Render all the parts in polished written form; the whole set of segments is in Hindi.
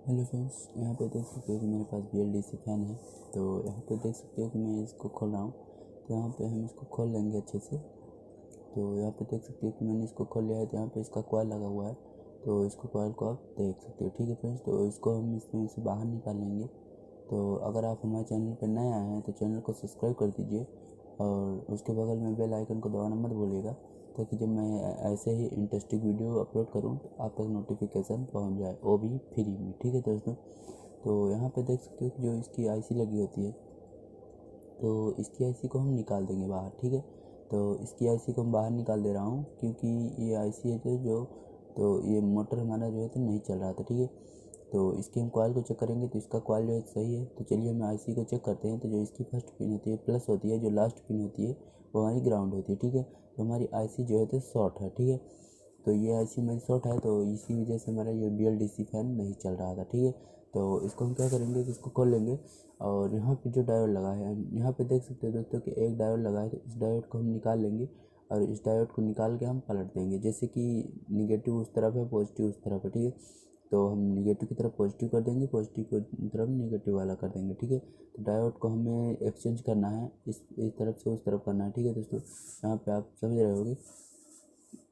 हेलो फ्रेंड्स, यहाँ पे देख सकते हो कि मेरे पास BLDC फ़ैन है। तो यहाँ पे देख सकते हो कि मैं इसको खोल रहा हूँ। तो यहाँ पे हम इसको खोल लेंगे अच्छे से। तो यहाँ पे देख सकते हो कि मैंने इसको खोल लिया है। तो यहाँ पे इसका कॉइल लगा हुआ है, तो इसको कॉइल को आप देख सकते हो। ठीक है फ्रेंड्स, तो इसको हम इसमें से बाहर निकाल लेंगे। तो अगर आप हमारे चैनल पर नए आए हैं तो चैनल को सब्सक्राइब कर दीजिए और उसके बगल में बेल आइकन को दबाना मत भूलिएगा, ताकि जब मैं ऐसे ही इंटरेस्टिंग वीडियो अपलोड करूं तो आप तक नोटिफिकेशन पहुंच जाए, वो भी फ्री में। ठीक है दोस्तों, तो यहाँ पे देख सकते हो कि जो इसकी आईसी लगी होती है, तो इसकी आईसी को हम निकाल देंगे बाहर। ठीक है, तो इसकी आईसी को हम बाहर निकाल दे रहा हूँ, क्योंकि ये आईसी है तो ये मोटर हमारा जो है तो नहीं चल रहा था। ठीक है, तो इसके हम कॉइल को चेक करेंगे तो इसका कॉइल जो है सही है। तो चलिए हम आईसी को चेक करते हैं। तो जो इसकी फर्स्ट पिन होती है प्लस होती है, जो लास्ट पिन होती है वो हमारी ग्राउंड होती है। ठीक है, तो हमारी आईसी जो है तो शॉर्ट है। ठीक है, तो ये आईसी हमारी शॉर्ट है, तो इसी वजह से हमारा ये BLDC फ़ैन नहीं चल रहा था। ठीक है, तो इसको हम क्या करेंगे कि इसको खोल लेंगे और यहाँ पे जो डायोड लगा है, यहाँ पे देख सकते हो दोस्तों कि एक डायोड लगा है। तो इस डायोड को हम निकाल लेंगे और इस डायोड को निकाल के हम पलट देंगे। जैसे कि निगेटिव उस तरफ है, पॉजिटिव उस तरफ है। ठीक है, तो हम निगेटिव की तरफ पॉजिटिव कर देंगे, पॉजिटिव की तरफ निगेटिव वाला कर देंगे। ठीक है, तो डायोड को हमें एक्सचेंज करना है, इस तरफ से उस तरफ करना है। ठीक है दोस्तों, यहाँ पे आप समझ रहे होंगे।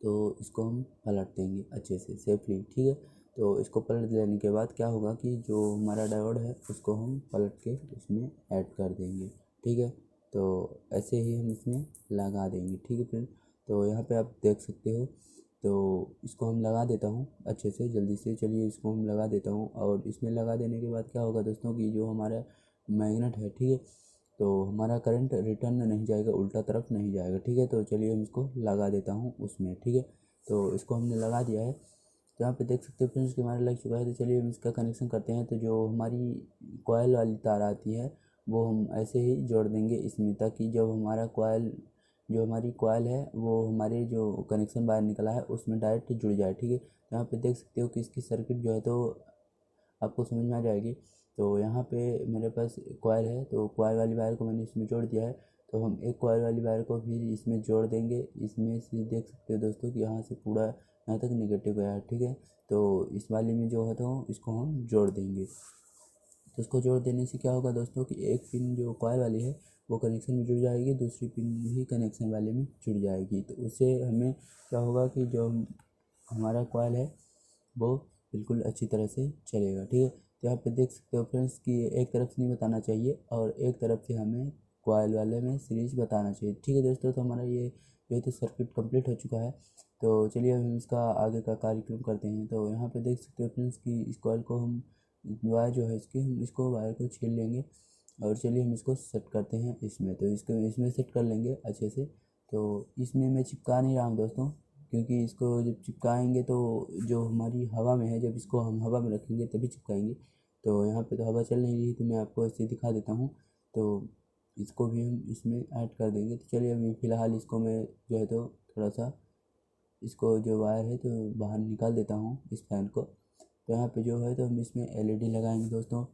तो इसको हम पलट देंगे अच्छे से सेफली। ठीक है, तो इसको पलट लेने के बाद क्या होगा कि जो हमारा डायोड है उसको हम पलट के इसमें ऐड कर देंगे। ठीक है, तो ऐसे ही हम इसमें लगा देंगे। ठीक है फ्रेंड, तो यहाँ पे आप देख सकते हो। तो इसको हम लगा देता हूँ अच्छे से, जल्दी से। चलिए इसको हम लगा देता हूँ और इसमें लगा देने के बाद क्या होगा दोस्तों कि जो हमारा मैग्नेट है, ठीक है, तो हमारा करंट रिटर्न नहीं जाएगा, उल्टा तरफ नहीं जाएगा। ठीक है, तो चलिए हम इसको लगा देता हूँ उसमें। ठीक है, तो इसको हमने लगा दिया है। तो यहाँ पे देख सकते हो फ्रेंड्स कि हमारा लग चुका है। तो चलिए हम इसका कनेक्शन करते हैं। तो जो हमारी कॉयल वाली तार आती है वो हम ऐसे ही जोड़ देंगे इसमें, ताकि जब हमारा कॉयल जो हमारी कॉयल है वो हमारे जो कनेक्शन बाहर निकला है उसमें डायरेक्ट जुड़ जाए। ठीक है, तो यहाँ पे देख सकते हो कि इसकी सर्किट जो है तो आपको समझ में आ जाएगी। तो यहाँ पे मेरे पास कॉइल है, तो कॉइल वाली वायर को मैंने इसमें जोड़ दिया है। तो हम एक कॉइल वाली वायर को फिर इसमें जोड़ देंगे। इसमें से देख सकते हो दोस्तों कि यहाँ से पूरा यहाँ तक निगेटिव गया है। ठीक है, तो इस वाली में जो है तो इसको हम जोड़ देंगे। तो इसको जोड़ देने से क्या होगा दोस्तों कि एक पिन जो कॉइल वाली है वो कनेक्शन में जुड़ जाएगी, दूसरी पिन भी कनेक्शन वाले में जुड़ जाएगी। तो उससे हमें क्या होगा कि जो हमारा कॉइल है वो बिल्कुल अच्छी तरह से चलेगा। ठीक है, तो यहाँ पे देख सकते हो फ्रेंड्स कि एक तरफ से नहीं बताना चाहिए और एक तरफ से हमें कॉइल वाले में सीरीज बताना चाहिए। ठीक है दोस्तों, तो हमारा ये तो सर्किट कंप्लीट हो चुका है। तो चलिए हम इसका आगे का कार्यक्रम करते हैं। तो यहाँ पे देख सकते हो फ्रेंड्स कि इस कॉइल को हम वायर जो है इसकी हम इसको वायर को छील लेंगे और चलिए हम इसको सेट करते हैं इसमें। तो इसको इसमें सेट कर लेंगे अच्छे से। तो इसमें मैं चिपका नहीं रहा हूँ दोस्तों, क्योंकि इसको जब चिपकाएंगे तो जो हमारी हवा में है, जब इसको हम हवा में रखेंगे तभी चिपकाएंगे। तो यहाँ पे तो हवा चल नहीं रही, तो मैं आपको ऐसे दिखा देता हूँ। तो इसको भी हम इसमें ऐड कर देंगे। तो चलिए अभी फ़िलहाल इसको मैं जो है तो थोड़ा सा इसको जो वायर है तो बाहर निकाल देता हूँ इस फैन को। तो यहाँ पे जो है तो हम इसमें LED लगाएंगे दोस्तों।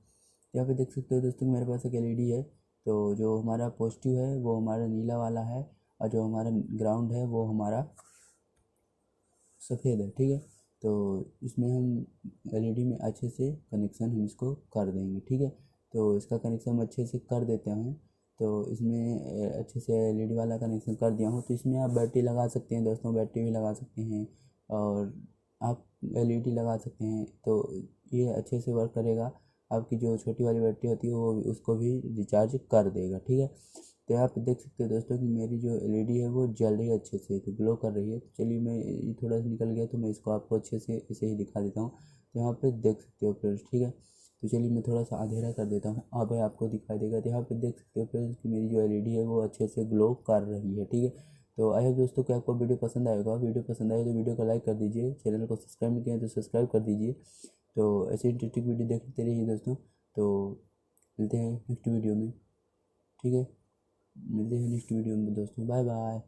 यहाँ पे देख सकते हो दोस्तों मेरे पास एक LED है। तो जो हमारा पॉजिटिव है वो हमारा नीला वाला है और जो हमारा ग्राउंड है वो हमारा सफ़ेद है। ठीक है, तो इसमें हम LED में अच्छे से कनेक्शन हम इसको कर देंगे। ठीक है, तो इसका कनेक्शन हम अच्छे से कर देते हैं। तो इसमें अच्छे से LED वाला कनेक्शन कर दिया हूँ। तो इसमें आप बैटरी लगा सकते हैं दोस्तों, बैटरी भी लगा सकते हैं और आप LED लगा सकते हैं। तो ये अच्छे से वर्क करेगा। आपकी जो छोटी वाली बैटरी होती है वो उसको भी रिचार्ज कर देगा। ठीक है, तो यहाँ पे देख सकते हो दोस्तों कि मेरी जो LED है वो जल रही है अच्छे से, तो ग्लो कर रही है। तो चलिए मैं ये थोड़ा सा निकल गया तो मैं इसको आपको अच्छे से इसे ही दिखा देता हूँ। तो यहाँ पे देख सकते हो फ्रेंड्स। ठीक है, तो चलिए मैं थोड़ा सा अंधेरा कर देता हूँ, अब आपको दिखाई देगा। तो यहाँ पे देख सकते हो फ्रेंड्स कि मेरी जो LED है वो अच्छे से ग्लो कर रही है। ठीक है, तो आई होप दोस्तों कि आपको वीडियो पसंद आएगा। वीडियो पसंद आए तो वीडियो को लाइक कर दीजिए, चैनल को सब्सक्राइब नहीं किया तो सब्सक्राइब कर दीजिए। तो ऐसे इंटरेस्टिंग वीडियो देखते रहिए दोस्तों। तो मिलते हैं नेक्स्ट वीडियो में। ठीक है, मिलते हैं नेक्स्ट वीडियो में दोस्तों, बाय बाय।